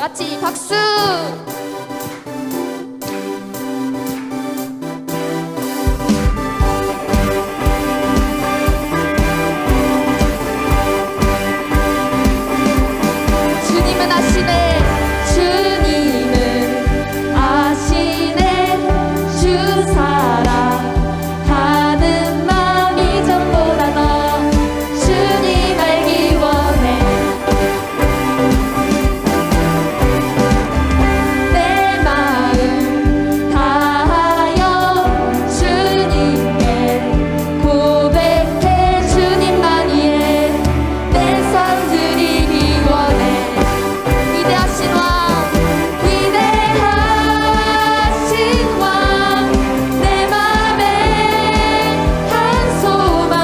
같이 박수! 주님은 아시네. 주님은 아시네. 주 사랑하는 마음이 전보다 더 주님 알기 원해. 내 마음 다하여 주님께 고백해. 주님만이 해. 내 손 드리기 원해. 위대하신 왕, 위대하신 왕, 내 맘에 한 소망,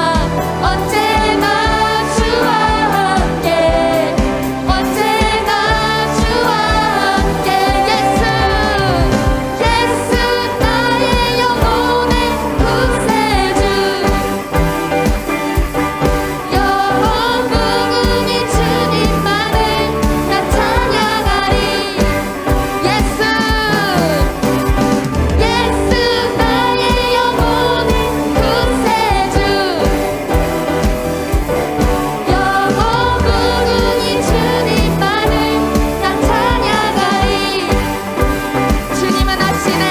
언제나 주와 함께, 언제나 주와 함께. 예수, 예수 나의 영혼의 구세주, 영원 무궁히 주님만을 나 찬양하리. 예수, 예수 나의 영혼의 구세주, 영원 무궁히 주님만을 나 찬양하리. 주님은 아시네.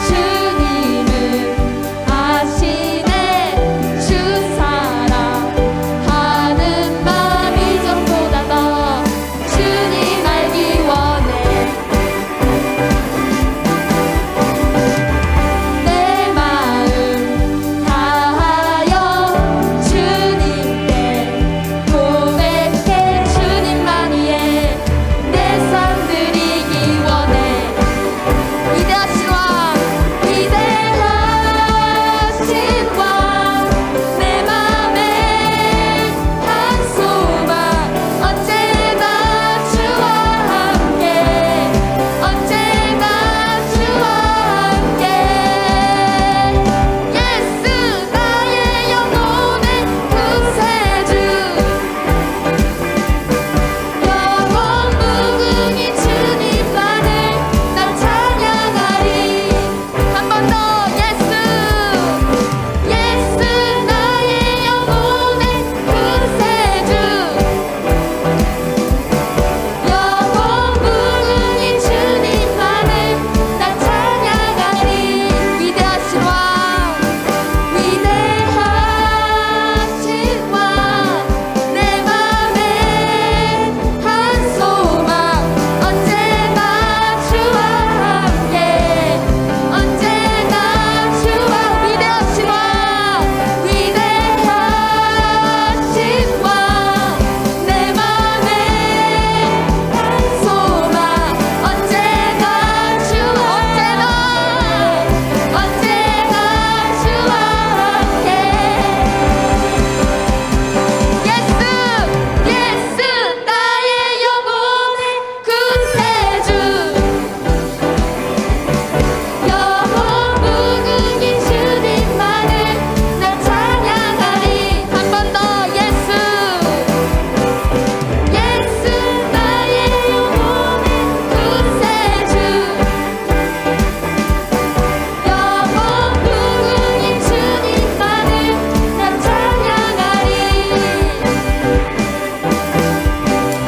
주님은 아시네. 주 사랑하는 마음이 전보다 더 주님 알기 원해. 내 마음 다하여 주님께 고백해. 주님만이 해. 내 삶 드리기 원해. 위대하신 왕, 위대하신 왕, 내 맘에 한 소망, 언제나 주와 함께, 언제나 주와 함께. 예수 나의 영혼의 구세주, 영원 무궁히 주님만을 나 찬양하리. 한 번 더. 예수, 예수 나의 영혼의 구세주, 영원 무궁히 주님만을 나 찬양하리. 위대하신 왕, 위대하신 왕, 내 맘에 한 소망, 언제나 주와 함께, 언제나 주와. 위대하신 왕, 위대하신 왕, 내 맘에 한 소망, 언제나 주와, 언제나 주와 함께. 예수, 예수 나의 영혼의 구세주, 영원 무궁히 주님만을 나 찬양하리. 한 번 더. 예수, 예수 나의 영혼의 구세주, 영원 무궁히 주님만을 나 찬양하리.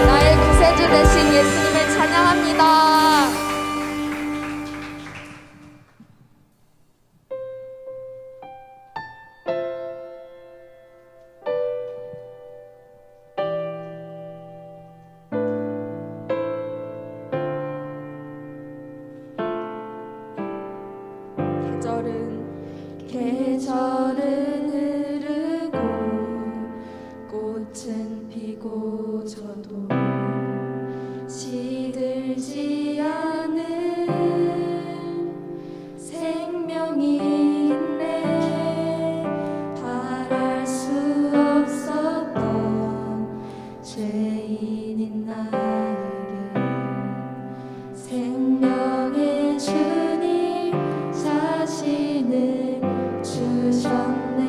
나의 구세주 되신 예수님을 찬양합니다. 계절은 흐르고 꽃은 피고 져도 시들지 않은 생명이 있네. 바랄 수 없었던 죄인인 나에게 생명의 주님 자신을 주셨네.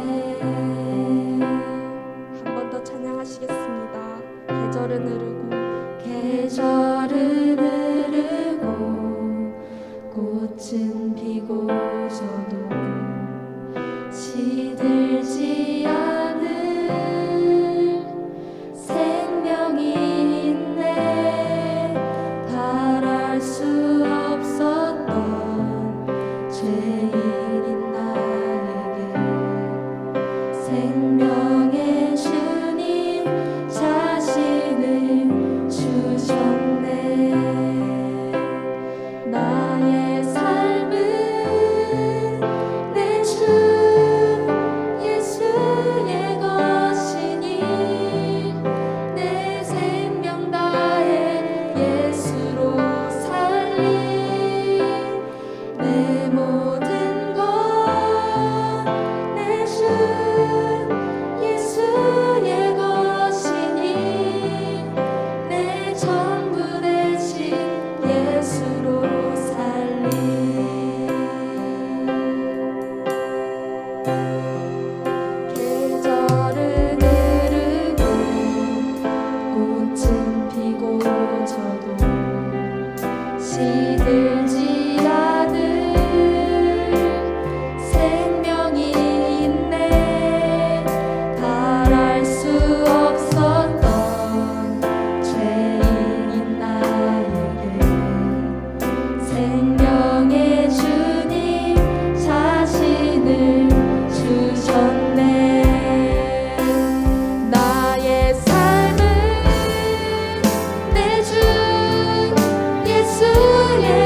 한 번 더 찬양하시겠습니다. 계절은 흐르고 계절 꽃은 피고 져도 시들지 않을 생명이 있네. 바랄 수 없었던 죄인인 나에게 생명의 주님 자신을 주셨네. 나의 삶은 내 주 예수의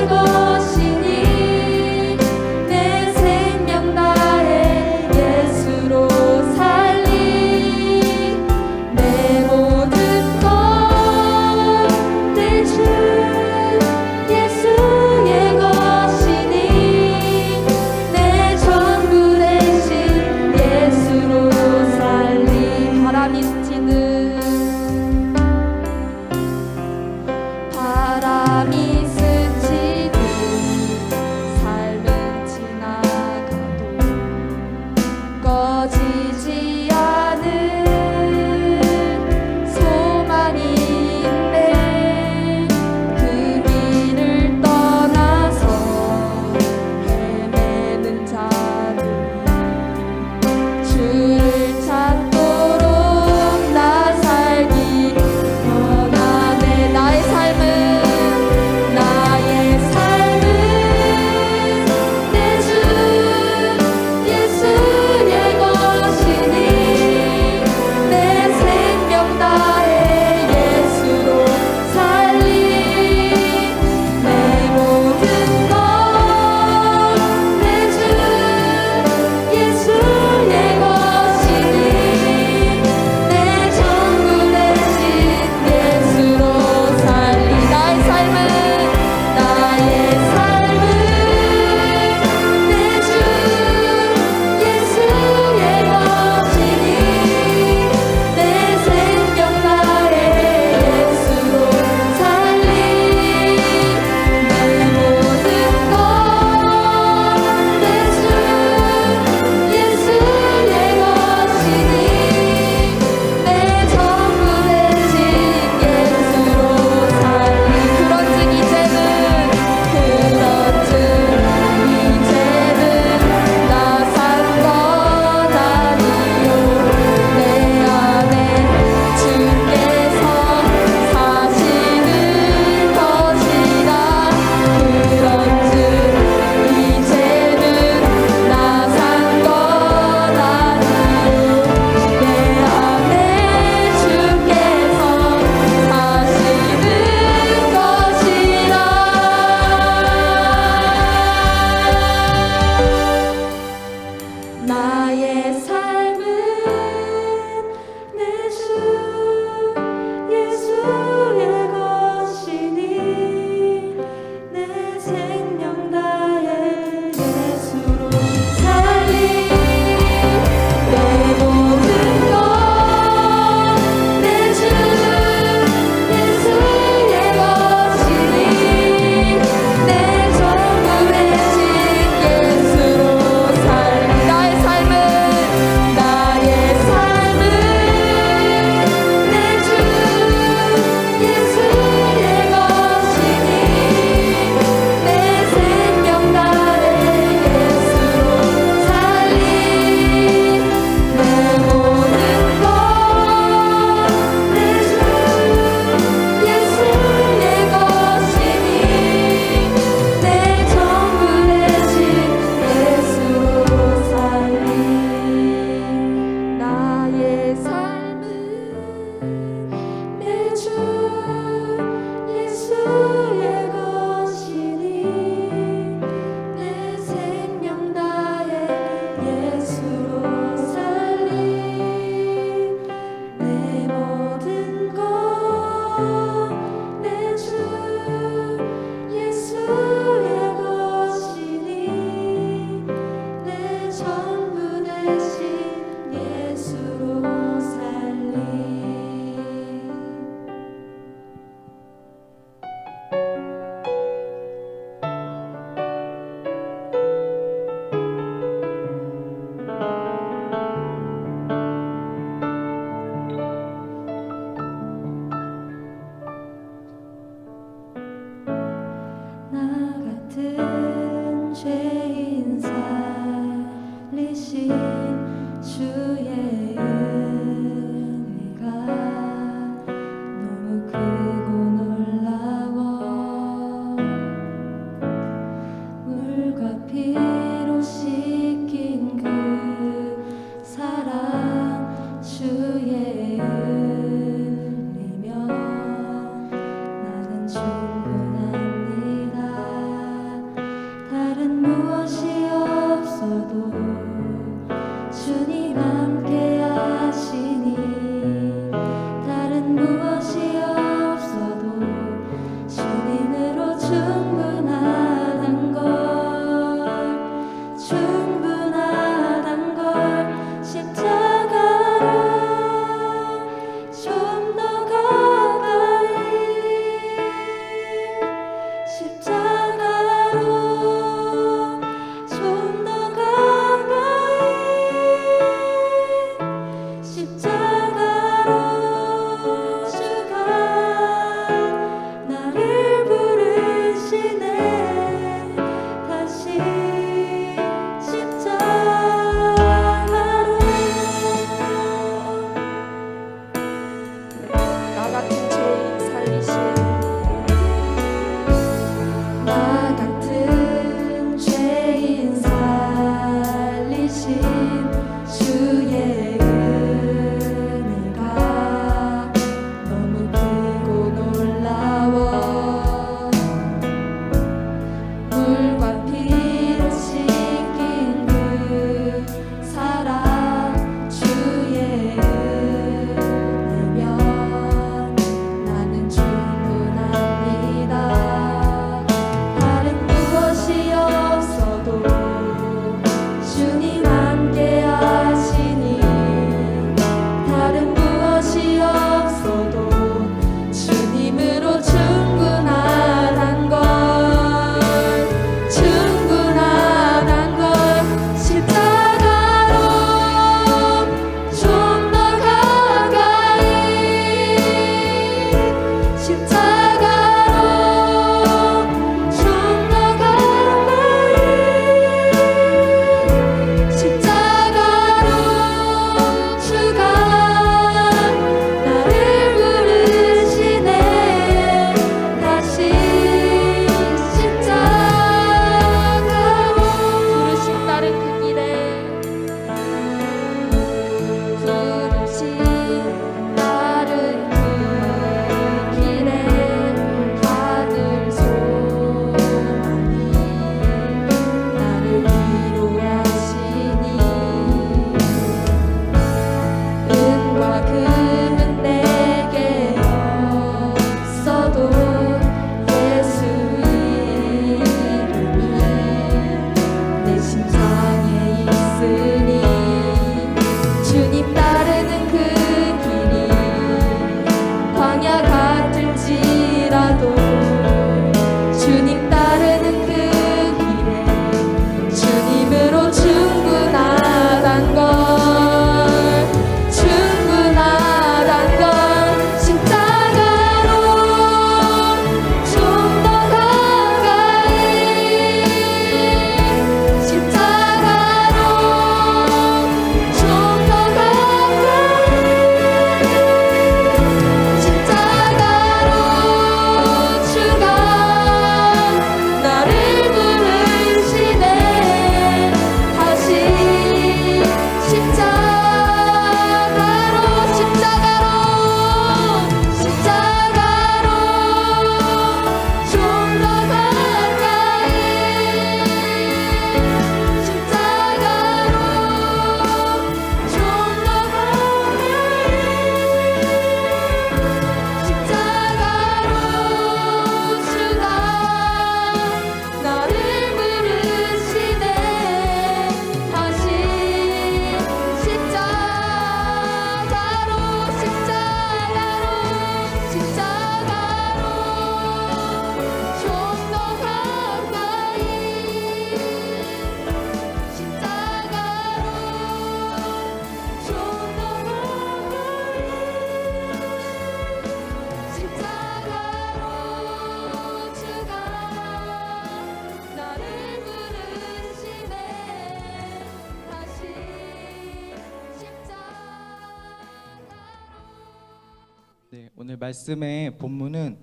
말씀의 본문은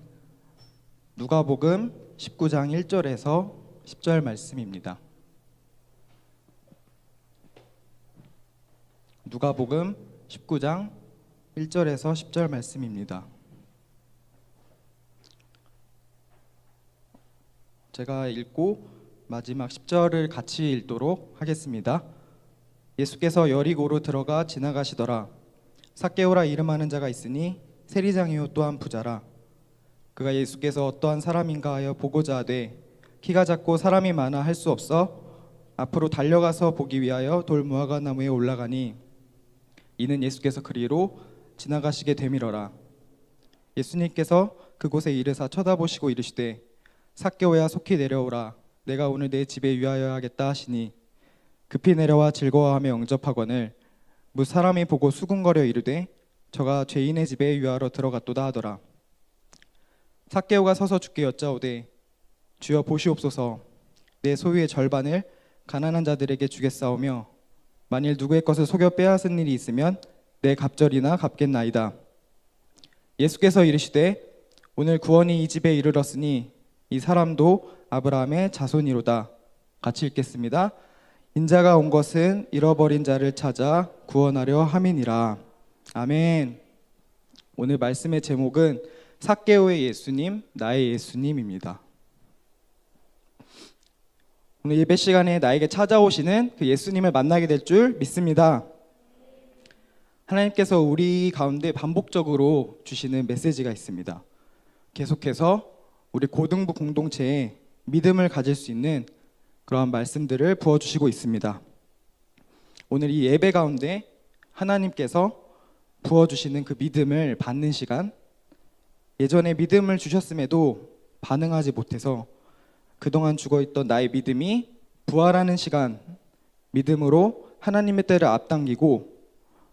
누가복음 19장 1절에서 10절 말씀입니다. 누가복음 19장 1절에서 10절 말씀입니다. 제가 읽고 마지막 10절을 같이 읽도록 하겠습니다. 예수께서 여리고로 들어가 지나가시더라. 삭개오라 이름하는 자가 있으니 세리장이요 또한 부자라. 그가 예수께서 어떠한 사람인가 하여 보고자 하되 키가 작고 사람이 많아 할 수 없어 앞으로 달려가서 보기 위하여 돌무화과 나무에 올라가니 이는 예수께서 그리로 지나가시게 되밀어라. 예수님께서 그곳에 이르사 쳐다보시고 이르시되 삭개오야 속히 내려오라. 내가 오늘 내 집에 유하여 하겠다 하시니 급히 내려와 즐거워하며 영접하거늘 무 사람이 보고 수군거려 이르되 저가 죄인의 집에 유하러 들어갔도다 하더라. 삭개오가 서서 주께 여짜오되 주여 보시옵소서. 내 소유의 절반을 가난한 자들에게 주겠사오며 만일 누구의 것을 속여 빼앗은 일이 있으면 내 갑절이나 갚겠나이다. 예수께서 이르시되 오늘 구원이 이 집에 이르렀으니 이 사람도 아브라함의 자손이로다. 같이 읽겠습니다. 인자가 온 것은 잃어버린 자를 찾아 구원하려 함이니라. 아멘. 오늘 말씀의 제목은 삭개오의 예수님, 나의 예수님입니다. 오늘 예배 시간에 나에게 찾아오시는 그 예수님을 만나게 될 줄 믿습니다. 하나님께서 우리 가운데 반복적으로 주시는 메시지가 있습니다. 계속해서 우리 고등부 공동체에 믿음을 가질 수 있는 그러한 말씀들을 부어주시고 있습니다. 오늘 이 예배 가운데 하나님께서 부어주시는 그 믿음을 받는 시간, 예전에 믿음을 주셨음에도 반응하지 못해서 그동안 죽어있던 나의 믿음이 부활하는 시간, 믿음으로 하나님의 때를 앞당기고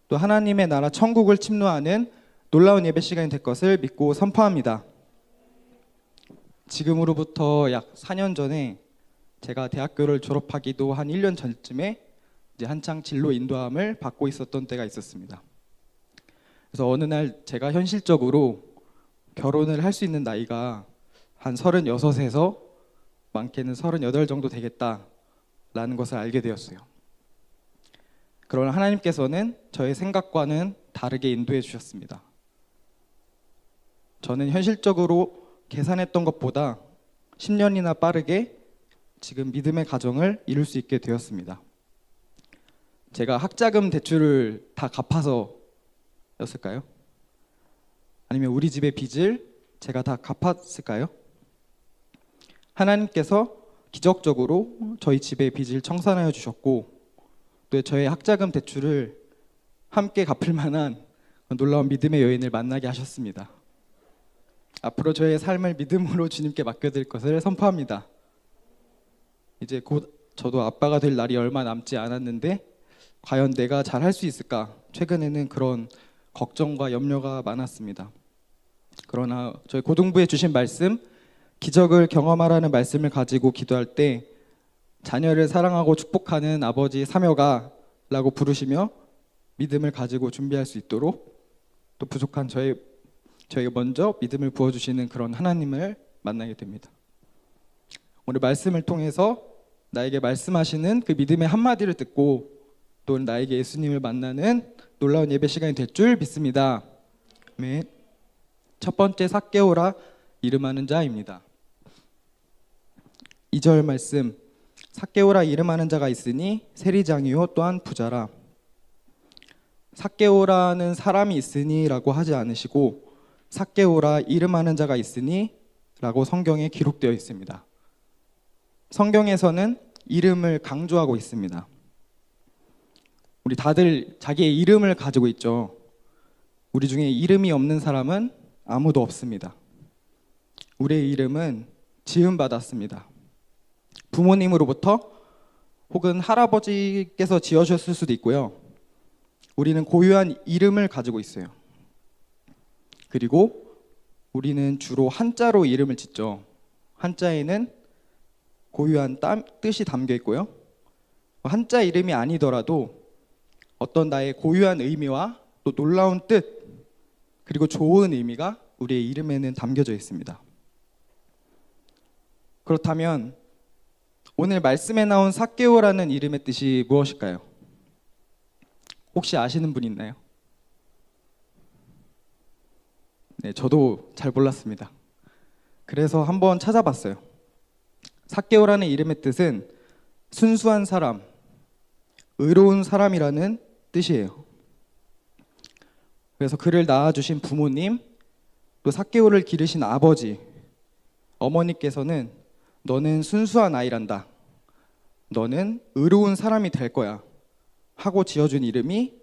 또 하나님의 나라 천국을 침노하는 놀라운 예배 시간이 될 것을 믿고 선포합니다. 지금으로부터 약 4년 전에 제가 대학교를 졸업하기도 한 1년 전쯤에 이제 한창 진로 인도함을 받고 있었던 때가 있었습니다. 그래서 어느 날 제가 현실적으로 결혼을 할 수 있는 나이가 한 36에서 많게는 38 정도 되겠다라는 것을 알게 되었어요. 그러나 하나님께서는 저의 생각과는 다르게 인도해 주셨습니다. 저는 현실적으로 계산했던 것보다 10년이나 빠르게 지금 믿음의 가정을 이룰 수 있게 되었습니다. 제가 학자금 대출을 다 갚아서였을까요? 아니면 우리 집의 빚을 제가 다 갚았을까요? 하나님께서 기적적으로 저희 집의 빚을 청산하여 주셨고 또 저의 학자금 대출을 함께 갚을 만한 놀라운 믿음의 여인을 만나게 하셨습니다. 앞으로 저의 삶을 믿음으로 주님께 맡겨드릴 것을 선포합니다. 이제 곧 저도 아빠가 될 날이 얼마 남지 않았는데 과연 내가 잘 할 수 있을까? 최근에는 그런 걱정과 염려가 많았습니다. 그러나 저희 고등부에 주신 말씀, 기적을 경험하라는 말씀을 가지고 기도할 때 자녀를 사랑하고 축복하는 아버지 사명가 라고 부르시며 믿음을 가지고 준비할 수 있도록 또 부족한 저에게 먼저 믿음을 부어주시는 그런 하나님을 만나게 됩니다. 오늘 말씀을 통해서 나에게 말씀하시는 그 믿음의 한마디를 듣고 또 나에게 예수님을 만나는 놀라운 예배 시간이 될 줄 믿습니다. 아멘. 첫 번째 삭개오라 이름하는 자입니다. 2절 말씀, 삭개오라 이름하는 자가 있으니 세리장이요 또한 부자라. 삭개오라는 사람이 있으니 라고 하지 않으시고 삭개오라 이름하는 자가 있으니 라고 성경에 기록되어 있습니다. 성경에서는 이름을 강조하고 있습니다. 우리 다들 자기의 이름을 가지고 있죠. 우리 중에 이름이 없는 사람은 아무도 없습니다. 우리의 이름은 지음받았습니다. 부모님으로부터 혹은 할아버지께서 지어주셨을 수도 있고요. 우리는 고유한 이름을 가지고 있어요. 그리고 우리는 주로 한자로 이름을 짓죠. 한자에는 고유한 뜻이 담겨 있고요. 한자 이름이 아니더라도 어떤 나의 고유한 의미와 또 놀라운 뜻 그리고 좋은 의미가 우리의 이름에는 담겨져 있습니다. 그렇다면 오늘 말씀에 나온 삭개오라는 이름의 뜻이 무엇일까요? 혹시 아시는 분 있나요? 네, 저도 잘 몰랐습니다. 그래서 한번 찾아봤어요. 삭개오라는 이름의 뜻은 순수한 사람, 의로운 사람이라는 뜻이에요. 그래서 그를 낳아주신 부모님, 또 삭개오를 기르신 아버지, 어머니께서는 너는 순수한 아이란다, 너는 의로운 사람이 될 거야 하고 지어준 이름이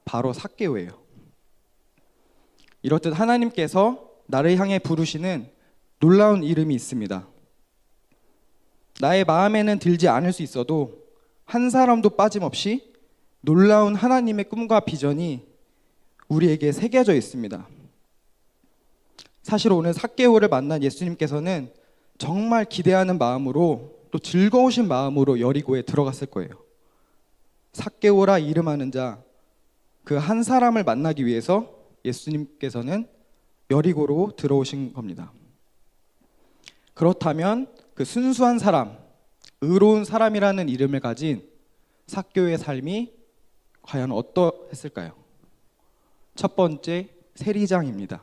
바로 삭개오예요. 이렇듯 하나님께서 나를 향해 부르시는 놀라운 이름이 있습니다. 나의 마음에는 들지 않을 수 있어도 한 사람도 빠짐없이 놀라운 하나님의 꿈과 비전이 우리에게 새겨져 있습니다. 사실 오늘 삭개오를 만난 예수님께서는 정말 기대하는 마음으로 또 즐거우신 마음으로 여리고에 들어갔을 거예요. 삭개오라 이름하는 자, 그 한 사람을 만나기 위해서 예수님께서는 여리고로 들어오신 겁니다. 그렇다면 그 순수한 사람, 의로운 사람이라는 이름을 가진 삭개오의 삶이 과연 어떠했을까요? 첫 번째, 세리장입니다.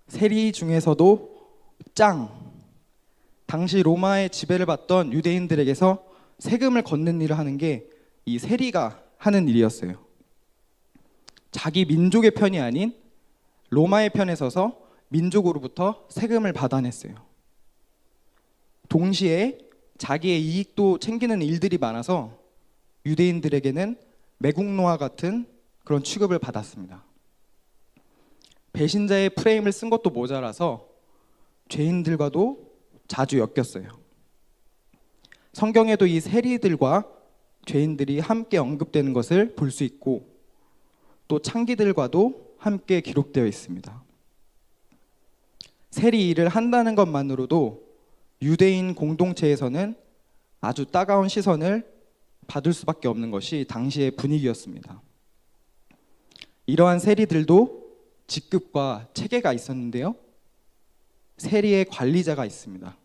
세리 중에서도 당시 로마의 지배를 받던 유대인들에게서 세금을 걷는 일을 하는 게 이 세리가 하는 일이었어요. 자기 민족의 편이 아닌 로마의 편에 서서 민족으로부터 세금을 받아냈어요. 동시에 자기의 이익도 챙기는 일들이 많아서 유대인들에게는 매국노와 같은 그런 취급을 받았습니다. 배신자의 프레임을 쓴 것도 모자라서 죄인들과도 자주 엮였어요. 성경에도 이 세리들과 죄인들이 함께 언급되는 것을 볼 수 있고 또 창기들과도 함께 기록되어 있습니다. 세리 일을 한다는 것만으로도 유대인 공동체에서는 아주 따가운 시선을 받을 수밖에 없는 것이 당시의 분위기였습니다. 이러한 세리들도 직급과 체계가 있었는데요. 세리의 관리자가 있습니다.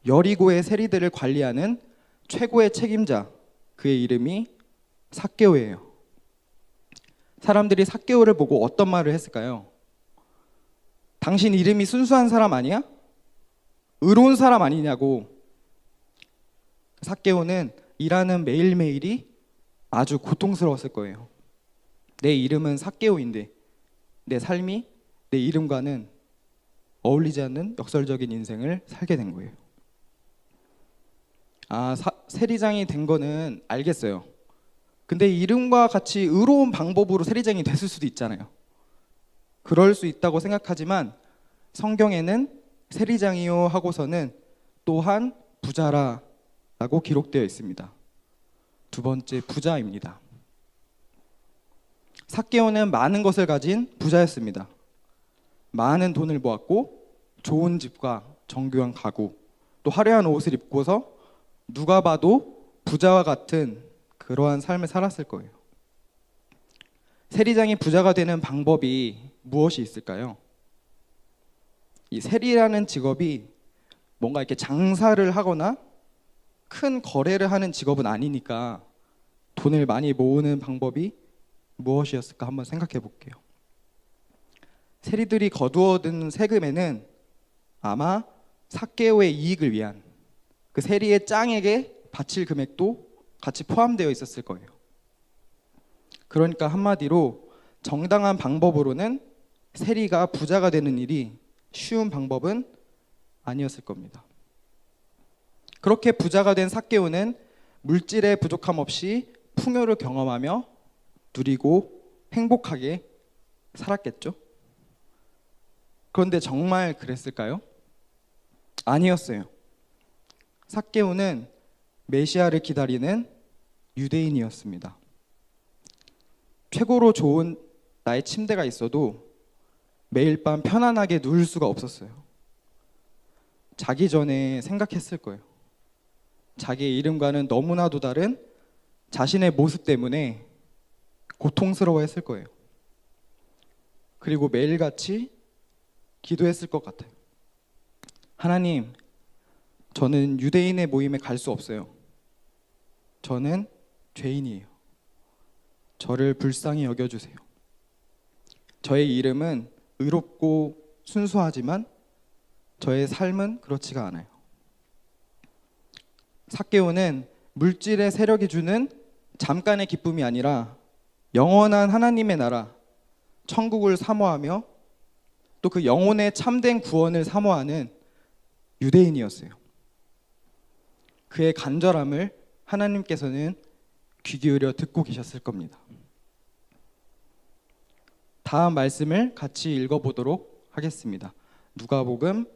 여리고의 세리들을 관리하는 최고의 책임자, 그의 이름이 삭개오예요. 사람들이 삭개오를 보고 어떤 말을 했을까요? 당신 이름이 순수한 사람 아니야? 의로운 사람 아니냐고. 삭개오는 일하는 매일매일이 아주 고통스러웠을 거예요. 내 이름은 삭개오인데 내 삶이 내 이름과는 어울리지 않는 역설적인 인생을 살게 된 거예요. 세리장이 된 거는 알겠어요. 근데 이름과 같이 의로운 방법으로 세리장이 됐을 수도 있잖아요. 그럴 수 있다고 생각하지만 성경에는 세리장이요 하고서는 또한 부자라고 기록되어 있습니다. 두 번째, 부자입니다. 삭개오는 많은 것을 가진 부자였습니다. 많은 돈을 모았고 좋은 집과 정교한 가구, 또 화려한 옷을 입고서 누가 봐도 부자와 같은 그러한 삶을 살았을 거예요. 세리장이 부자가 되는 방법이 무엇이 있을까요? 이 세리라는 직업이 뭔가 이렇게 장사를 하거나 큰 거래를 하는 직업은 아니니까 돈을 많이 모으는 방법이 무엇이었을까 한번 생각해 볼게요. 세리들이 거두어든 세금에는 아마 삭개오의 이익을 위한 그 세리의 짱에게 바칠 금액도 같이 포함되어 있었을 거예요. 그러니까 한마디로 정당한 방법으로는 세리가 부자가 되는 일이 쉬운 방법은 아니었을 겁니다. 그렇게 부자가 된 삭개오는 물질의 부족함 없이 풍요를 경험하며 누리고 행복하게 살았겠죠? 그런데 정말 그랬을까요? 아니었어요. 삭개오는 메시아를 기다리는 유대인이었습니다. 최고로 좋은 나의 침대가 있어도 매일 밤 편안하게 누울 수가 없었어요. 자기 전에 생각했을 거예요. 자기의 이름과는 너무나도 다른 자신의 모습 때문에 고통스러워했을 거예요. 그리고 매일같이 기도했을 것 같아요. 하나님, 저는 유대인의 모임에 갈 수 없어요. 저는 죄인이에요. 저를 불쌍히 여겨주세요. 저의 이름은 의롭고 순수하지만 저의 삶은 그렇지가 않아요. 삭개오는 물질의 세력이 주는 잠깐의 기쁨이 아니라 영원한 하나님의 나라, 천국을 사모하며 또 그 영혼의 참된 구원을 사모하는 유대인이었어요. 그의 간절함을 하나님께서는 귀 기울여 듣고 계셨을 겁니다. 다음 말씀을 같이 읽어보도록 하겠습니다. 누가복음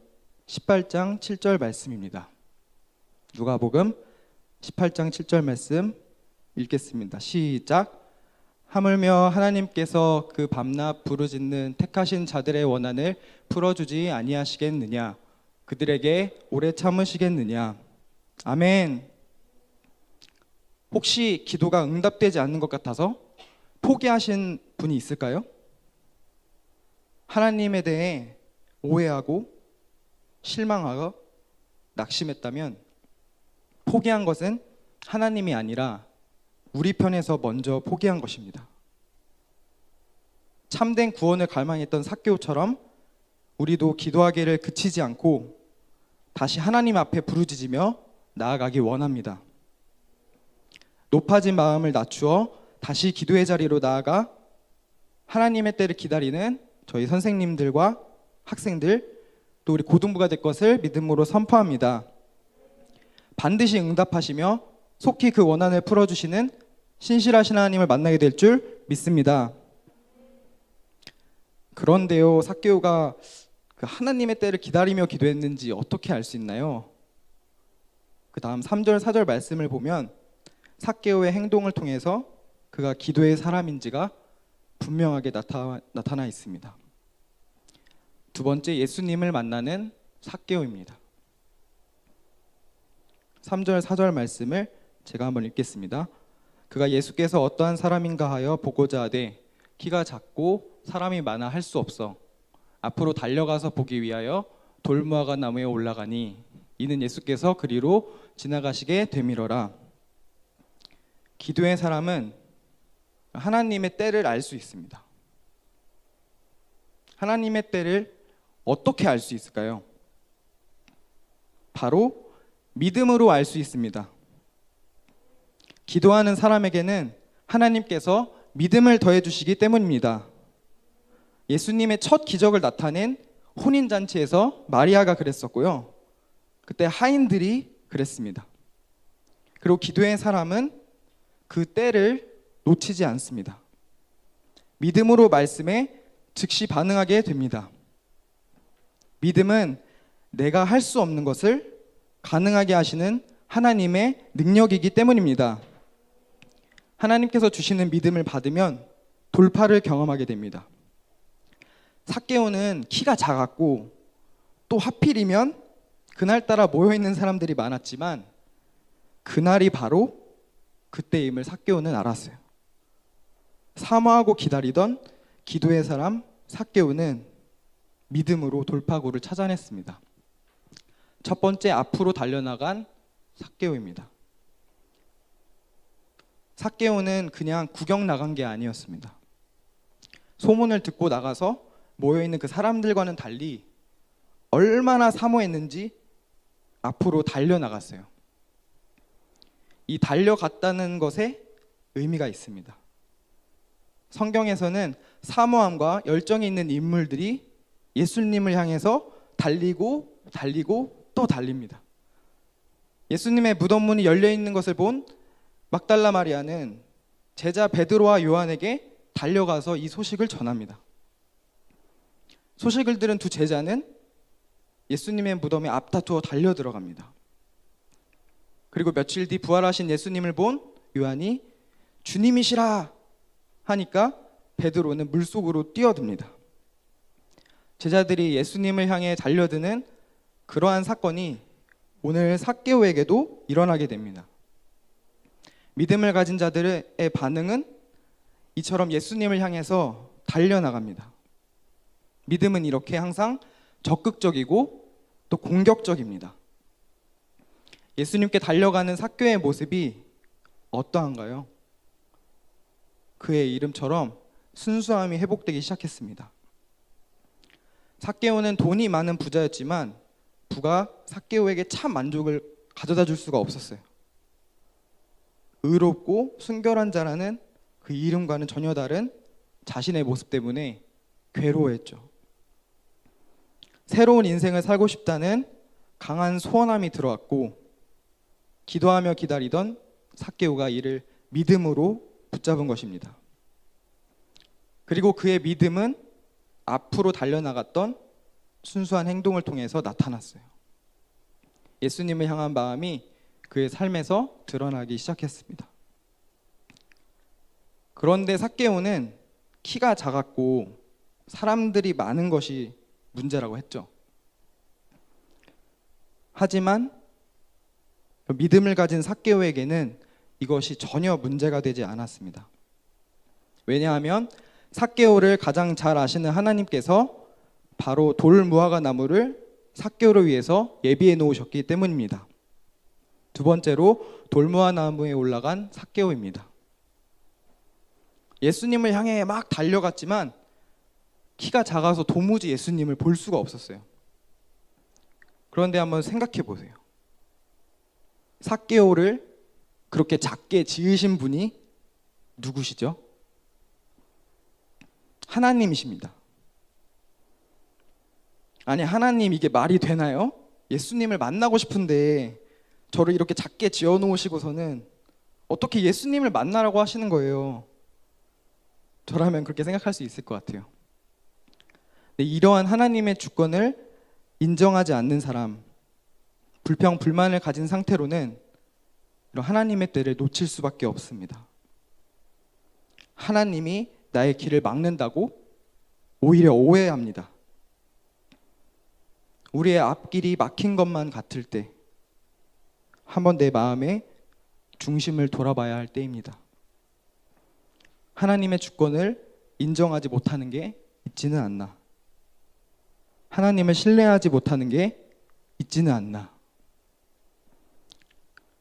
18장 7절 말씀입니다. 누가복음 18장 7절 말씀 읽겠습니다. 시작. 하물며 하나님께서 그 밤낮 부르짖는 택하신 자들의 원한을 풀어주지 아니하시겠느냐? 그들에게 오래 참으시겠느냐? 아멘. 혹시 기도가 응답되지 않는 것 같아서 포기하신 분이 있을까요? 하나님에 대해 오해하고 실망하고 낙심했다면 포기한 것은 하나님이 아니라 우리 편에서 먼저 포기한 것입니다. 참된 구원을 갈망했던 삭개오처럼 우리도 기도하기를 그치지 않고 다시 하나님 앞에 부르짖으며 나아가기 원합니다. 높아진 마음을 낮추어 다시 기도의 자리로 나아가 하나님의 때를 기다리는 저희 선생님들과 학생들, 또 우리 고등부가 될 것을 믿음으로 선포합니다. 반드시 응답하시며 속히 그 원한을 풀어주시는 신실하신 하나님을 만나게 될 줄 믿습니다. 그런데요, 삭개오가 그 하나님의 때를 기다리며 기도했는지 어떻게 알 수 있나요? 그 다음 3절 4절 말씀을 보면 삭개오의 행동을 통해서 그가 기도의 사람인지가 분명하게 나타나 있습니다. 두 번째, 예수님을 만나는 삭개오입니다. 3절 4절 말씀을 제가 한번 읽겠습니다. 그가 예수께서 어떠한 사람인가 하여 보고자 하되 키가 작고 사람이 많아 할 수 없어 앞으로 달려가서 보기 위하여 돌무화과 나무에 올라가니 이는 예수께서 그리로 지나가시게 되밀어라. 기도의 사람은 하나님의 때를 알 수 있습니다. 하나님의 때를 어떻게 알 수 있을까요? 바로 믿음으로 알 수 있습니다. 기도하는 사람에게는 하나님께서 믿음을 더해 주시기 때문입니다. 예수님의 첫 기적을 나타낸 혼인잔치에서 마리아가 그랬었고요. 그때 하인들이 그랬습니다. 그리고 기도의 사람은 그 때를 놓치지 않습니다. 믿음으로 말씀에 즉시 반응하게 됩니다. 믿음은 내가 할 수 없는 것을 가능하게 하시는 하나님의 능력이기 때문입니다. 하나님께서 주시는 믿음을 받으면 돌파를 경험하게 됩니다. 삭개오는 키가 작았고 또 하필이면 그날따라 모여있는 사람들이 많았지만 그날이 바로 그때임을 삭개오는 알았어요. 사모하고 기다리던 기도의 사람 삭개오는 믿음으로 돌파구를 찾아냈습니다. 첫 번째, 앞으로 달려나간 삭개오입니다. 삭개오는 그냥 구경 나간 게 아니었습니다. 소문을 듣고 나가서 모여있는 그 사람들과는 달리 얼마나 사모했는지 앞으로 달려나갔어요. 이 달려갔다는 것에 의미가 있습니다. 성경에서는 사모함과 열정이 있는 인물들이 예수님을 향해서 달리고 또 달립니다. 예수님의 무덤 문이 열려 있는 것을 본 막달라 마리아는 제자 베드로와 요한에게 달려가서 이 소식을 전합니다. 소식을 들은 두 제자는 예수님의 무덤에 앞다투어 달려 들어갑니다. 그리고 며칠 뒤 부활하신 예수님을 본 요한이 주님이시라 하니까 베드로는 물속으로 뛰어듭니다. 제자들이 예수님을 향해 달려드는 그러한 사건이 오늘 삭개오에게도 일어나게 됩니다. 믿음을 가진 자들의 반응은 이처럼 예수님을 향해서 달려나갑니다. 믿음은 이렇게 항상 적극적이고 또 공격적입니다. 예수님께 달려가는 삭개오의 모습이 어떠한가요? 그의 이름처럼 순수함이 회복되기 시작했습니다. 삭개오는 돈이 많은 부자였지만 부가 삭개오에게 참 만족을 가져다 줄 수가 없었어요. 의롭고 순결한 자라는 그 이름과는 전혀 다른 자신의 모습 때문에 괴로워했죠. 새로운 인생을 살고 싶다는 강한 소원함이 들어왔고 기도하며 기다리던 삭개오가 이를 믿음으로 붙잡은 것입니다. 그리고 그의 믿음은 앞으로 달려나갔던 순수한 행동을 통해서 나타났어요. 예수님을 향한 마음이 그의 삶에서 드러나기 시작했습니다. 그런데 삭개오는 키가 작았고 사람들이 많은 것이 문제라고 했죠. 하지만 믿음을 가진 삭개오에게는 이것이 전혀 문제가 되지 않았습니다. 왜냐하면 삭개오를 가장 잘 아시는 하나님께서 바로 돌 무화과 나무를 삭개오를 위해서 예비해 놓으셨기 때문입니다. 두 번째로 돌 무화과 나무에 올라간 삭개오입니다. 예수님을 향해 막 달려갔지만 키가 작아서 도무지 예수님을 볼 수가 없었어요. 그런데 한번 생각해 보세요. 삭개오를 그렇게 작게 지으신 분이 누구시죠? 하나님이십니다. 아니, 하나님 이게 말이 되나요? 예수님을 만나고 싶은데 저를 이렇게 작게 지어 놓으시고서는 어떻게 예수님을 만나라고 하시는 거예요? 저라면 그렇게 생각할 수 있을 것 같아요. 근데 이러한 하나님의 주권을 인정하지 않는 사람, 불평, 불만을 가진 상태로는 이런 하나님의 때를 놓칠 수밖에 없습니다. 하나님이 나의 길을 막는다고 오히려 오해합니다. 우리의 앞길이 막힌 것만 같을 때 한번 내 마음의 중심을 돌아봐야 할 때입니다. 하나님의 주권을 인정하지 못하는 게 있지는 않나? 하나님을 신뢰하지 못하는 게 있지는 않나?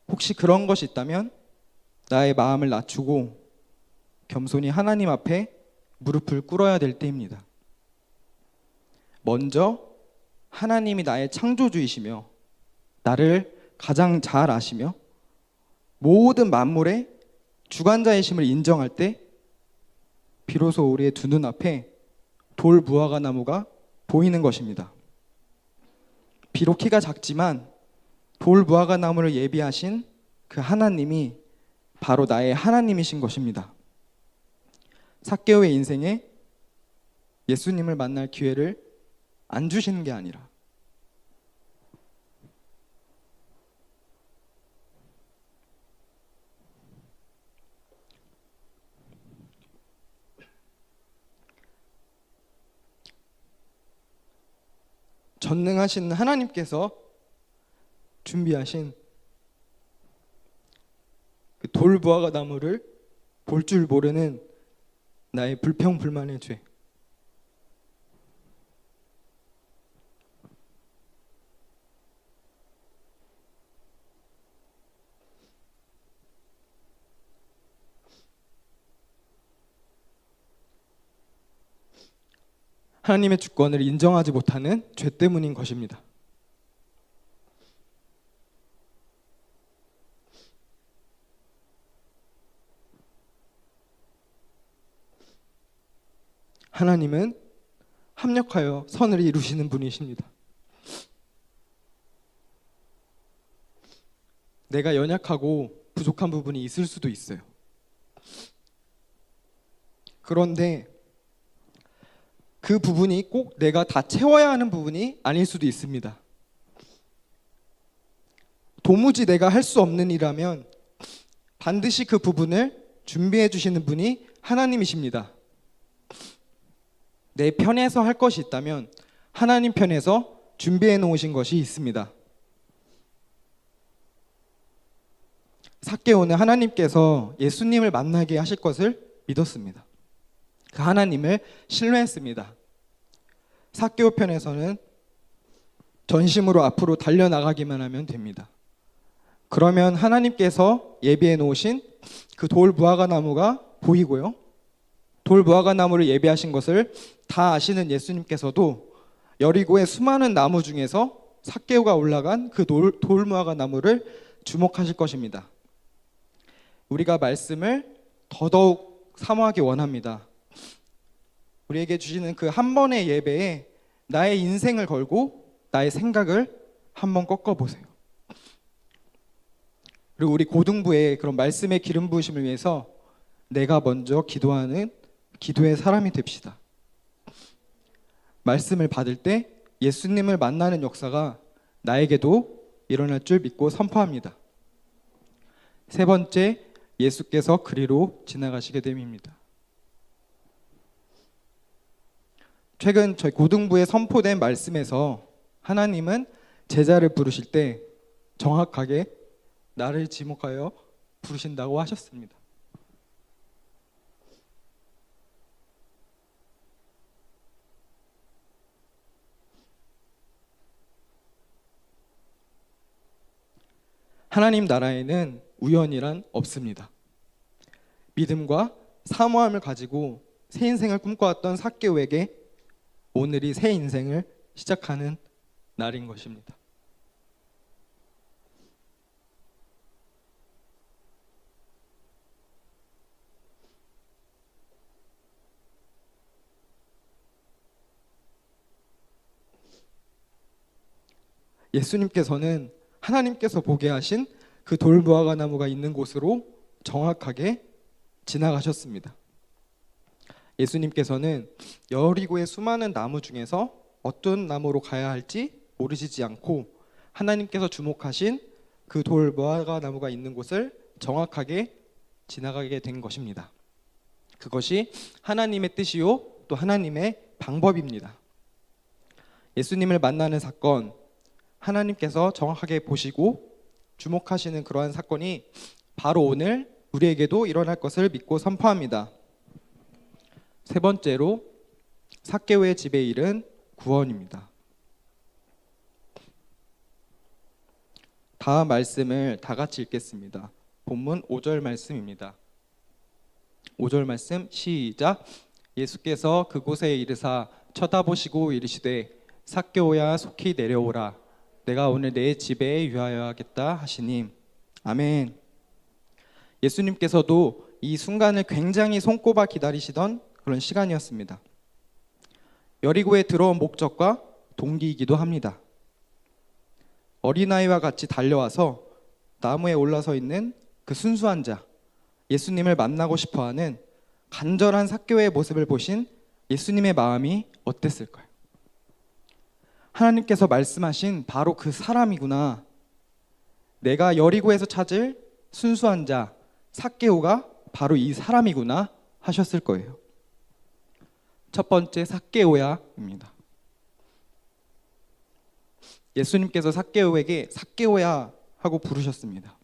혹시 그런 것이 있다면 나의 마음을 낮추고 겸손히 하나님 앞에 무릎을 꿇어야 될 때입니다. 먼저 하나님이 나의 창조주이시며 나를 가장 잘 아시며 모든 만물의 주관자이심을 인정할 때 비로소 우리의 두 눈앞에 돌 무화과 나무가 보이는 것입니다. 비록 키가 작지만 돌 무화과 나무를 예비하신 그 하나님이 바로 나의 하나님이신 것입니다. 삭개오의 인생에 예수님을 만날 기회를 안 주시는 게 아니라 전능하신 하나님께서 준비하신 그 돌 무화과 나무를 볼 줄 모르는 나의 불평 불만의 죄, 하나님의 주권을 인정하지 못하는 죄 때문인 것입니다. 하나님은 합력하여 선을 이루시는 분이십니다. 내가 연약하고 부족한 부분이 있을 수도 있어요. 그런데 그 부분이 꼭 내가 다 채워야 하는 부분이 아닐 수도 있습니다. 도무지 내가 할 수 없는 일이라면 반드시 그 부분을 준비해 주시는 분이 하나님이십니다. 내 편에서 할 것이 있다면 하나님 편에서 준비해 놓으신 것이 있습니다. 삭개오는 하나님께서 예수님을 만나게 하실 것을 믿었습니다. 그 하나님을 신뢰했습니다. 삭개오 편에서는 전심으로 앞으로 달려나가기만 하면 됩니다. 그러면 하나님께서 예비해 놓으신 그 돌 무화과 나무가 보이고요. 돌 무화과 나무를 예비하신 것을 다 아시는 예수님께서도 여리고의 수많은 나무 중에서 삭개오가 올라간 그 돌 무화과 나무를 주목하실 것입니다. 우리가 말씀을 더더욱 사모하기 원합니다. 우리에게 주시는 그 한 번의 예배에 나의 인생을 걸고 나의 생각을 한번 꺾어보세요. 그리고 우리 고등부의 그런 말씀의 기름 부으심을 위해서 내가 먼저 기도하는 기도의 사람이 됩시다. 말씀을 받을 때 예수님을 만나는 역사가 나에게도 일어날 줄 믿고 선포합니다. 세 번째, 예수께서 그리로 지나가시게 됨입니다. 최근 저희 고등부에 선포된 말씀에서 하나님은 제자를 부르실 때 정확하게 나를 지목하여 부르신다고 하셨습니다. 하나님 나라에는 우연이란 없습니다. 믿음과 사모함을 가지고 새 인생을 꿈꿔왔던 삭개오에게 오늘이 새 인생을 시작하는 날인 것입니다. 예수님께서는 하나님께서 보게 하신 그 돌무화과 나무가 있는 곳으로 정확하게 지나가셨습니다. 예수님께서는 여리고의 수많은 나무 중에서 어떤 나무로 가야 할지 모르시지 않고 하나님께서 주목하신 그 돌무화과 나무가 있는 곳을 정확하게 지나가게 된 것입니다. 그것이 하나님의 뜻이요 또 하나님의 방법입니다. 예수님을 만나는 사건, 하나님께서 정확하게 보시고 주목하시는 그러한 사건이 바로 오늘 우리에게도 일어날 것을 믿고 선포합니다. 세 번째로 삭개오의 집에 이른 구원입니다. 다음 말씀을 다 같이 읽겠습니다. 본문 5절 말씀입니다. 5절 말씀 시작. 예수께서 그곳에 이르사 쳐다보시고 이르시되 삭개오야 속히 내려오라. 내가 오늘 내 집에 유하여야겠다 하시니. 아멘. 예수님께서도 이 순간을 굉장히 손꼽아 기다리시던 그런 시간이었습니다. 여리고에 들어온 목적과 동기이기도 합니다. 어린아이와 같이 달려와서 나무에 올라서 있는 그 순수한 자, 예수님을 만나고 싶어하는 간절한 삭개오의 모습을 보신 예수님의 마음이 어땠을까요? 하나님께서 말씀하신 바로 그 사람이구나. 내가 여리고에서 찾을 순수한 자 삭개오가 바로 이 사람이구나 하셨을 거예요. 첫 번째 삭개오야입니다. 예수님께서 삭개오에게 삭개오야 하고 부르셨습니다.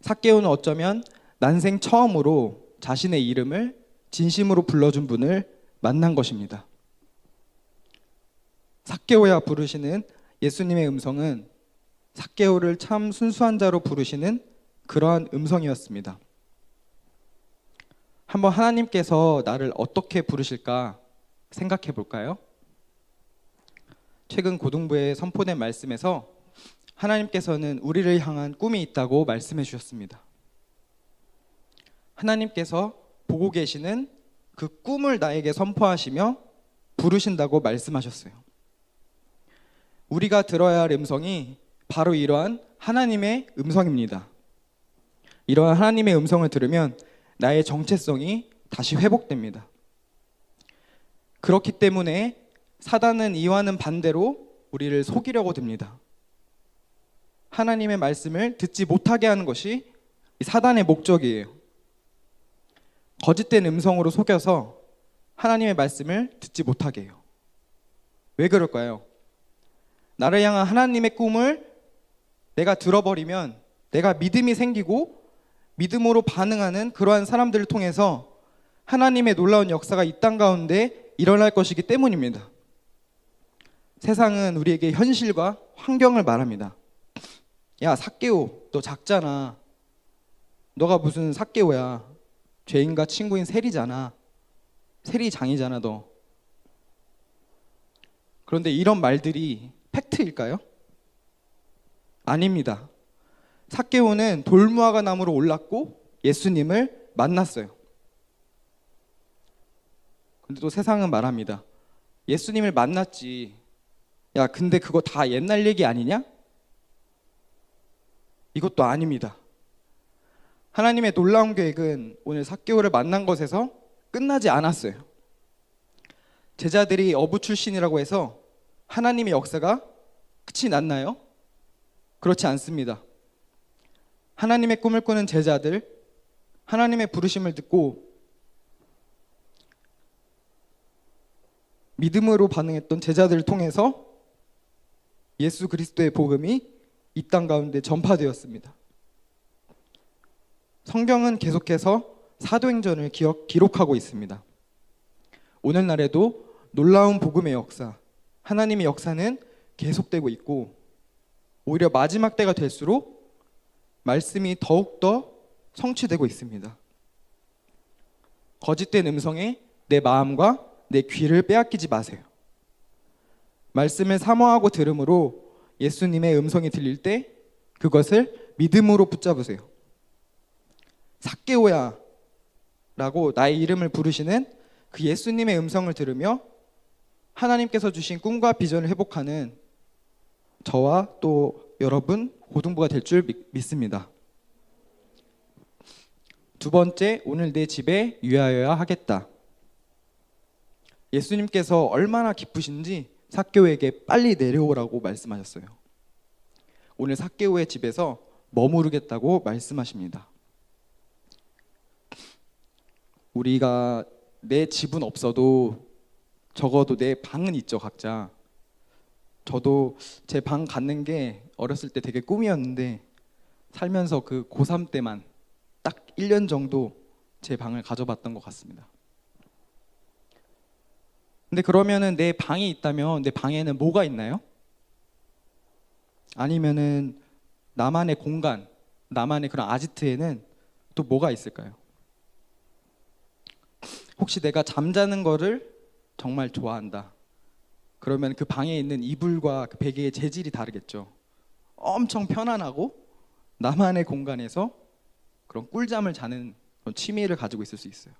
삭개오는 어쩌면 난생 처음으로 자신의 이름을 진심으로 불러준 분을 만난 것입니다. 삭개오야 부르시는 예수님의 음성은 삭개오를 참 순수한 자로 부르시는 그러한 음성이었습니다. 한번 하나님께서 나를 어떻게 부르실까 생각해 볼까요? 최근 고등부에 선포된 말씀에서 하나님께서는 우리를 향한 꿈이 있다고 말씀해 주셨습니다. 하나님께서 보고 계시는 그 꿈을 나에게 선포하시며 부르신다고 말씀하셨어요. 우리가 들어야 할 음성이 바로 이러한 하나님의 음성입니다. 이러한 하나님의 음성을 들으면 나의 정체성이 다시 회복됩니다. 그렇기 때문에 사단은 이와는 반대로 우리를 속이려고 듭니다. 하나님의 말씀을 듣지 못하게 하는 것이 사단의 목적이에요. 거짓된 음성으로 속여서 하나님의 말씀을 듣지 못하게 해요. 왜 그럴까요? 나를 향한 하나님의 꿈을 내가 들어버리면 내가 믿음이 생기고 믿음으로 반응하는 그러한 사람들을 통해서 하나님의 놀라운 역사가 이 땅 가운데 일어날 것이기 때문입니다. 세상은 우리에게 현실과 환경을 말합니다. 야, 삭개오, 너 작잖아. 너가 무슨 삭개오야. 죄인과 친구인 세리잖아. 세리장이잖아, 너. 그런데 이런 말들이 팩트일까요? 아닙니다. 삭개오는 돌무화과 나무로 올랐고 예수님을 만났어요. 근데 또 세상은 말합니다. 예수님을 만났지. 야, 근데 그거 다 옛날 얘기 아니냐? 이것도 아닙니다. 하나님의 놀라운 계획은 오늘 삭개오를 만난 것에서 끝나지 않았어요. 제자들이 어부 출신이라고 해서 하나님의 역사가 끝이 났나요? 그렇지 않습니다. 하나님의 꿈을 꾸는 제자들, 하나님의 부르심을 듣고 믿음으로 반응했던 제자들을 통해서 예수 그리스도의 복음이 이 땅 가운데 전파되었습니다. 성경은 계속해서 사도행전을 기록하고 있습니다. 오늘날에도 놀라운 복음의 역사, 하나님의 역사는 계속되고 있고 오히려 마지막 때가 될수록 말씀이 더욱더 성취되고 있습니다. 거짓된 음성에 내 마음과 내 귀를 빼앗기지 마세요. 말씀을 사모하고 들음으로 예수님의 음성이 들릴 때 그것을 믿음으로 붙잡으세요. 삭개오야 라고 나의 이름을 부르시는 그 예수님의 음성을 들으며 하나님께서 주신 꿈과 비전을 회복하는 저와 또 여러분 고등부가 될 줄 믿습니다. 두 번째, 오늘 내 집에 유하여야 하겠다. 예수님께서 얼마나 기쁘신지 삭개오에게 빨리 내려오라고 말씀하셨어요. 오늘 삭개오의 집에서 머무르겠다고 말씀하십니다. 우리가 내 집은 없어도 적어도 내 방은 있죠, 각자. 저도 제 방 갖는 게 어렸을 때 되게 꿈이었는데 살면서 그 고3 때만 딱 1년 정도 제 방을 가져봤던 것 같습니다. 근데 그러면은 내 방이 있다면 내 방에는 뭐가 있나요? 아니면은 나만의 공간, 나만의 그런 아지트에는 또 뭐가 있을까요? 혹시 내가 잠자는 거를 정말 좋아한다. 그러면 그 방에 있는 이불과 그 베개의 재질이 다르겠죠. 엄청 편안하고 나만의 공간에서 그런 꿀잠을 자는 그런 취미를 가지고 있을 수 있어요.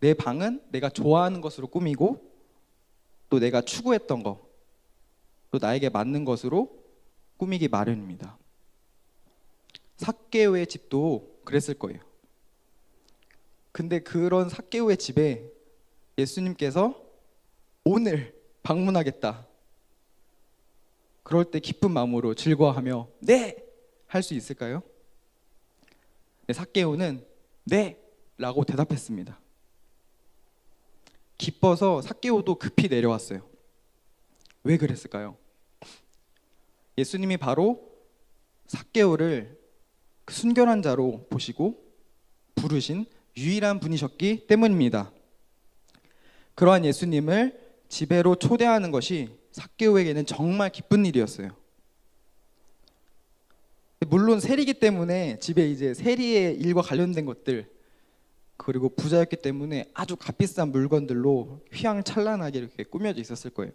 내 방은 내가 좋아하는 것으로 꾸미고 또 내가 추구했던 거, 또 나에게 맞는 것으로 꾸미기 마련입니다. 삭개오의 집도 그랬을 거예요. 근데 그런 삭개오의 집에 예수님께서 오늘 방문하겠다. 그럴 때 기쁜 마음으로 즐거워하며 네! 할 수 있을까요? 네, 삭개오는 네! 라고 대답했습니다. 기뻐서 삭개오도 급히 내려왔어요. 왜 그랬을까요? 예수님이 바로 삭개오를 그 순결한 자로 보시고 부르신 유일한 분이셨기 때문입니다. 그러한 예수님을 집에로 초대하는 것이 삭개오에게는 정말 기쁜 일이었어요. 물론 세리기 때문에 집에 이제 세리의 일과 관련된 것들, 그리고 부자였기 때문에 아주 값비싼 물건들로 휘황찬란하게 이렇게 꾸며져 있었을 거예요.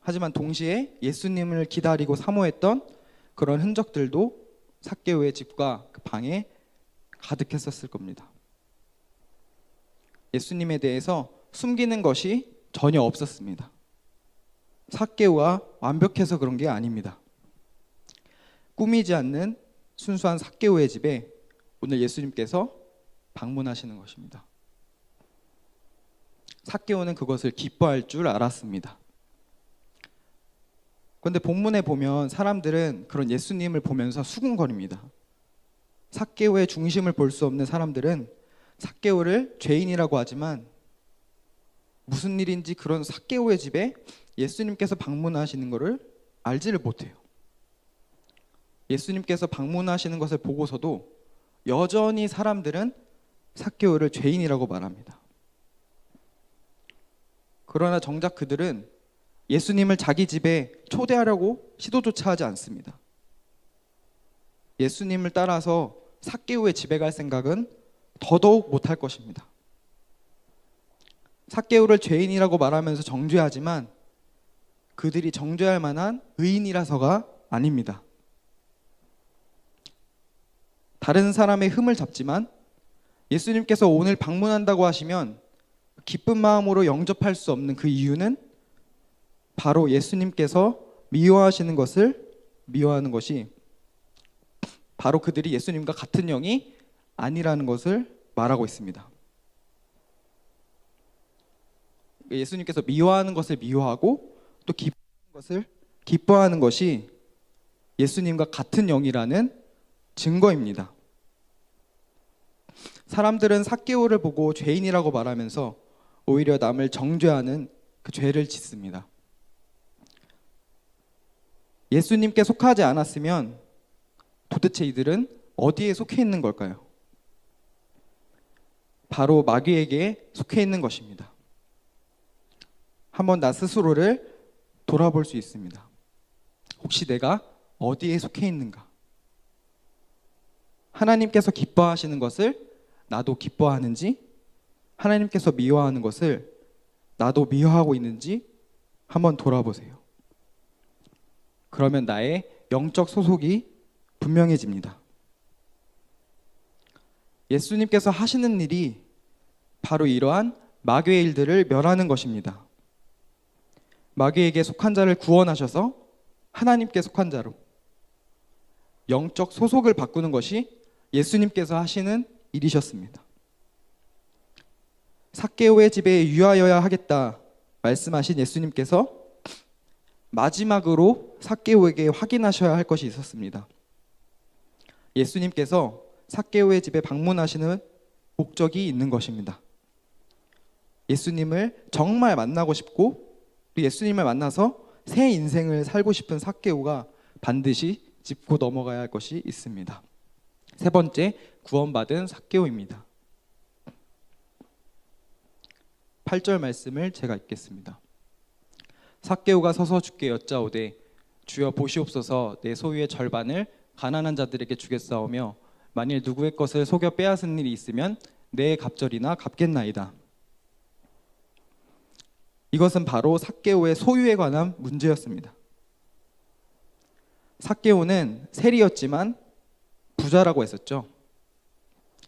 하지만 동시에 예수님을 기다리고 사모했던 그런 흔적들도 삭개오의 집과 그 방에 가득했었을 겁니다. 예수님에 대해서 숨기는 것이 전혀 없었습니다. 삭개오가 완벽해서 그런 게 아닙니다. 꾸미지 않는 순수한 삭개오의 집에 오늘 예수님께서 방문하시는 것입니다. 삭개오는 그것을 기뻐할 줄 알았습니다. 그런데 본문에 보면 사람들은 그런 예수님을 보면서 수군거립니다. 삭개오의 중심을 볼 수 없는 사람들은 삭개오를 죄인이라고 하지만 무슨 일인지 그런 삭개오의 집에 예수님께서 방문하시는 것을 알지를 못해요. 예수님께서 방문하시는 것을 보고서도 여전히 사람들은 삭개오를 죄인이라고 말합니다. 그러나 정작 그들은 예수님을 자기 집에 초대하려고 시도조차 하지 않습니다. 예수님을 따라서 삭개오의 집에 갈 생각은 더더욱 못할 것입니다. 삭개오를 죄인이라고 말하면서 정죄하지만 그들이 정죄할 만한 의인이라서가 아닙니다. 다른 사람의 흠을 잡지만 예수님께서 오늘 방문한다고 하시면 기쁜 마음으로 영접할 수 없는 그 이유는 바로 예수님께서 미워하시는 것을 미워하는 것이 바로 그들이 예수님과 같은 영이 아니라는 것을 말하고 있습니다. 예수님께서 미워하는 것을 미워하고 또 기뻐하는 것을 기뻐하는 것이 예수님과 같은 영이라는 증거입니다. 사람들은 삭개오를 보고 죄인이라고 말하면서 오히려 남을 정죄하는 그 죄를 짓습니다. 예수님께 속하지 않았으면 도대체 이들은 어디에 속해 있는 걸까요? 바로 마귀에게 속해 있는 것입니다. 한번 나 스스로를 돌아볼 수 있습니다. 혹시 내가 어디에 속해 있는가? 하나님께서 기뻐하시는 것을 나도 기뻐하는지, 하나님께서 미워하는 것을 나도 미워하고 있는지 한번 돌아보세요. 그러면 나의 영적 소속이 분명해집니다. 예수님께서 하시는 일이 바로 이러한 마귀의 일들을 멸하는 것입니다. 마귀에게 속한 자를 구원하셔서 하나님께 속한 자로 영적 소속을 바꾸는 것이 예수님께서 하시는 일이셨습니다. 삭개오의 집에 유하여야 하겠다 말씀하신 예수님께서 마지막으로 삭개오에게 확인하셔야 할 것이 있었습니다. 예수님께서 삭개오의 집에 방문하시는 목적이 있는 것입니다. 예수님을 정말 만나고 싶고 예수님을 만나서 새 인생을 살고 싶은 삭개오가 반드시 짚고 넘어가야 할 것이 있습니다. 세 번째, 구원받은 삭개오입니다. 8절 말씀을 제가 읽겠습니다. 삭개오가 서서 주께 여짜오되 주여 보시옵소서 내 소유의 절반을 가난한 자들에게 주겠사오며 만일 누구의 것을 속여 빼앗은 일이 있으면 내 갑절이나 갚겠나이다. 이것은 바로 삭개오의 소유에 관한 문제였습니다. 삭개오는 세리였지만 부자라고 했었죠.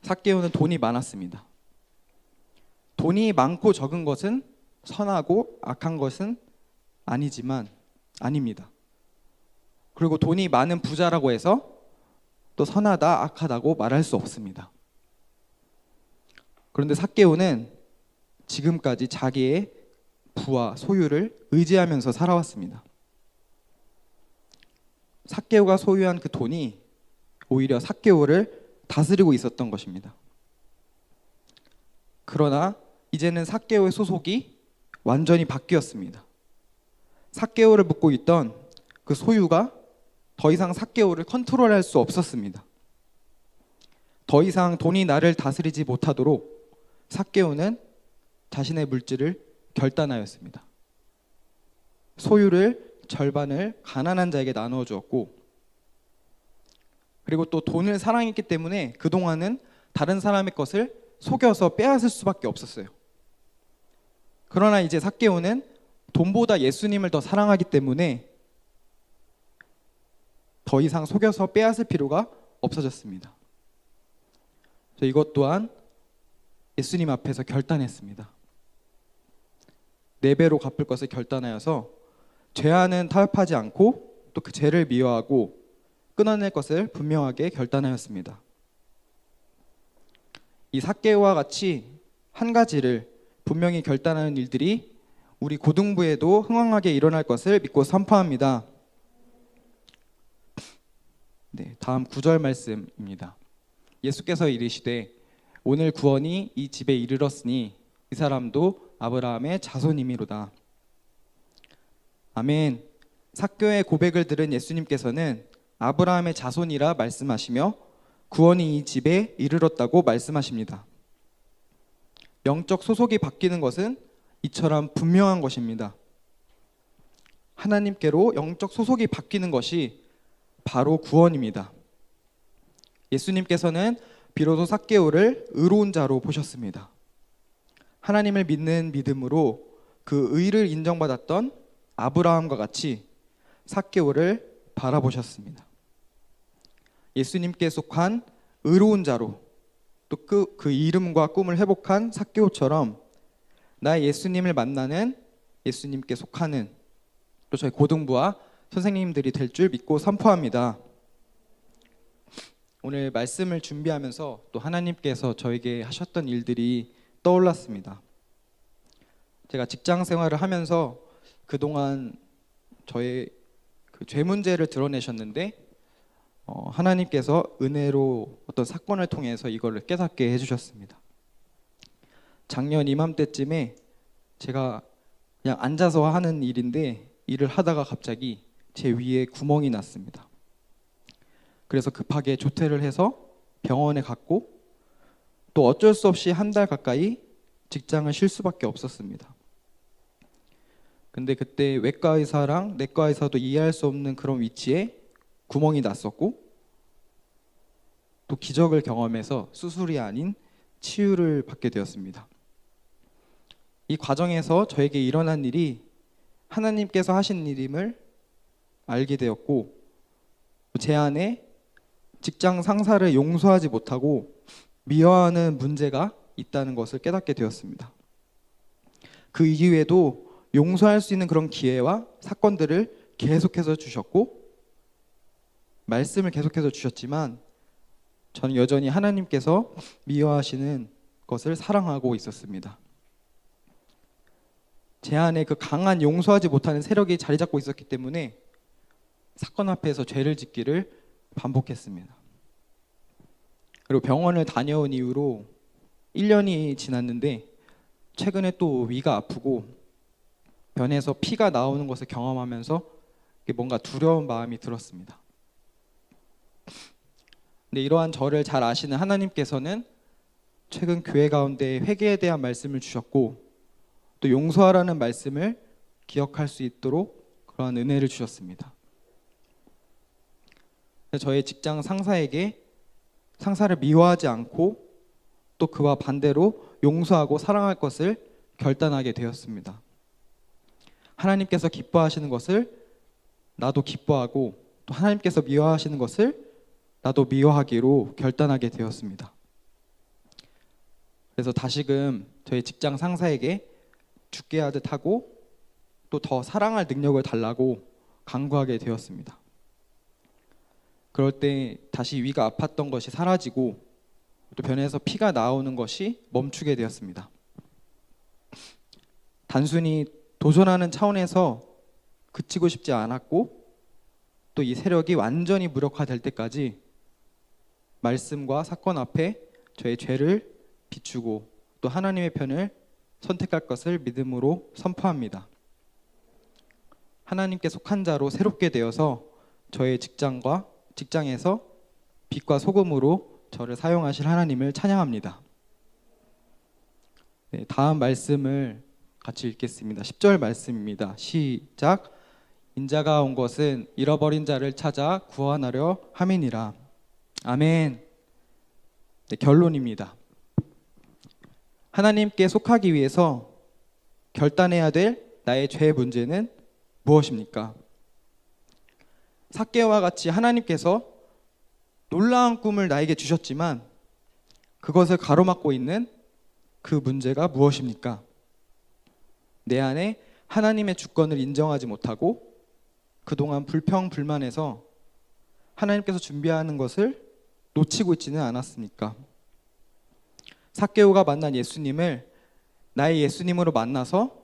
삭개오는 돈이 많았습니다. 돈이 많고 적은 것은 선하고 악한 것은 아닙니다. 그리고 돈이 많은 부자라고 해서 또 선하다, 악하다고 말할 수 없습니다. 그런데 삭개오는 지금까지 자기의 부와 소유를 의지하면서 살아왔습니다. 삭개오가 소유한 그 돈이 오히려 삭개오를 다스리고 있었던 것입니다. 그러나 이제는 삭개오의 소속이 완전히 바뀌었습니다. 삭개오를 묶고 있던 그 소유가 더 이상 삭개오를 컨트롤할 수 없었습니다. 더 이상 돈이 나를 다스리지 못하도록 삭개오는 자신의 물질을 결단하였습니다. 소유를 절반을 가난한 자에게 나누어 주었고, 그리고 또 돈을 사랑했기 때문에 그동안은 다른 사람의 것을 속여서 빼앗을 수밖에 없었어요. 그러나 이제 삭개오는 돈보다 예수님을 더 사랑하기 때문에 더 이상 속여서 빼앗을 필요가 없어졌습니다. 이것 또한 예수님 앞에서 결단했습니다. 4배로 갚을 것을 결단하여서 죄와는 타협하지 않고 또 그 죄를 미워하고 끊어낼 것을 분명하게 결단하였습니다. 이 삭개오와 같이 한 가지를 분명히 결단하는 일들이 우리 고등부에도 흥왕하게 일어날 것을 믿고 선포합니다. 네, 다음 9절 말씀입니다. 예수께서 이르시되 오늘 구원이 이 집에 이르렀으니 이 사람도 아브라함의 자손이미로다. 아멘. 삭개오의 고백을 들은 예수님께서는 아브라함의 자손이라 말씀하시며 구원이 이 집에 이르렀다고 말씀하십니다. 영적 소속이 바뀌는 것은 이처럼 분명한 것입니다. 하나님께로 영적 소속이 바뀌는 것이 바로 구원입니다. 예수님께서는 비로소 삭개오를 의로운 자로 보셨습니다. 하나님을 믿는 믿음으로 그 의를 인정받았던 아브라함과 같이 삭개오를 바라보셨습니다. 예수님께 속한 의로운 자로 또 그 이름과 꿈을 회복한 삭개오처럼 나의 예수님을 만나는 예수님께 속하는 또 저희 고등부와 선생님들이 될 줄 믿고 선포합니다. 오늘 말씀을 준비하면서 또 하나님께서 저에게 하셨던 일들이 떠올랐습니다. 제가 직장 생활을 하면서 그동안 저의 그 죄 문제를 드러내셨는데 하나님께서 은혜로 어떤 사건을 통해서 이거를 깨닫게 해주셨습니다. 작년 이맘때쯤에 제가 그냥 앉아서 하는 일인데 일을 하다가 갑자기 제 위에 구멍이 났습니다. 그래서 급하게 조퇴를 해서 병원에 갔고 또 어쩔 수 없이 한 달 가까이 직장을 쉴 수밖에 없었습니다. 근데 그때 외과 의사랑 내과 의사도 이해할 수 없는 그런 위치에 구멍이 났었고 또 기적을 경험해서 수술이 아닌 치유를 받게 되었습니다. 이 과정에서 저에게 일어난 일이 하나님께서 하신 일임을 알게 되었고 제 안에 직장 상사를 용서하지 못하고 미워하는 문제가 있다는 것을 깨닫게 되었습니다. 그 이후에도 용서할 수 있는 그런 기회와 사건들을 계속해서 주셨고 말씀을 계속해서 주셨지만 저는 여전히 하나님께서 미워하시는 것을 사랑하고 있었습니다. 제 안에 그 강한 용서하지 못하는 세력이 자리 잡고 있었기 때문에 사건 앞에서 죄를 짓기를 반복했습니다. 그리고 병원을 다녀온 이후로 1년이 지났는데 최근에 또 위가 아프고 변에서 피가 나오는 것을 경험하면서 뭔가 두려운 마음이 들었습니다. 근데 이러한 저를 잘 아시는 하나님께서는 최근 교회 가운데 회개에 대한 말씀을 주셨고 또 용서하라는 말씀을 기억할 수 있도록 그러한 은혜를 주셨습니다. 저의 직장 상사에게 상사를 미워하지 않고 또 그와 반대로 용서하고 사랑할 것을 결단하게 되었습니다. 하나님께서 기뻐하시는 것을 나도 기뻐하고 또 하나님께서 미워하시는 것을 나도 미워하기로 결단하게 되었습니다. 그래서 다시금 저희 직장 상사에게 죽게 하듯 하고 또 더 사랑할 능력을 달라고 간구하게 되었습니다. 그럴 때 다시 위가 아팠던 것이 사라지고 또 변에서 피가 나오는 것이 멈추게 되었습니다. 단순히 도전하는 차원에서 그치고 싶지 않았고 또 이 세력이 완전히 무력화될 때까지 말씀과 사건 앞에 저의 죄를 비추고 또 하나님의 편을 선택할 것을 믿음으로 선포합니다. 하나님께 속한 자로 새롭게 되어서 저의 직장에서 빛과 소금으로 저를 사용하실 하나님을 찬양합니다. 네, 다음 말씀을 같이 읽겠습니다. 10절 말씀입니다. 시작. 인자가 온 것은 잃어버린 자를 찾아 구원하려 함이니라. 아멘. 네, 결론입니다. 하나님께 속하기 위해서 결단해야 될 나의 죄의 문제는 무엇입니까? 삭개오와 같이 하나님께서 놀라운 꿈을 나에게 주셨지만 그것을 가로막고 있는 그 문제가 무엇입니까? 내 안에 하나님의 주권을 인정하지 못하고 그동안 불평불만해서 하나님께서 준비하는 것을 놓치고 있지는 않았습니까? 삭개오가 만난 예수님을 나의 예수님으로 만나서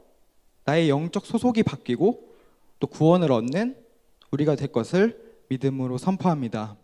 나의 영적 소속이 바뀌고 또 구원을 얻는 우리가 될 것을 믿음으로 선포합니다.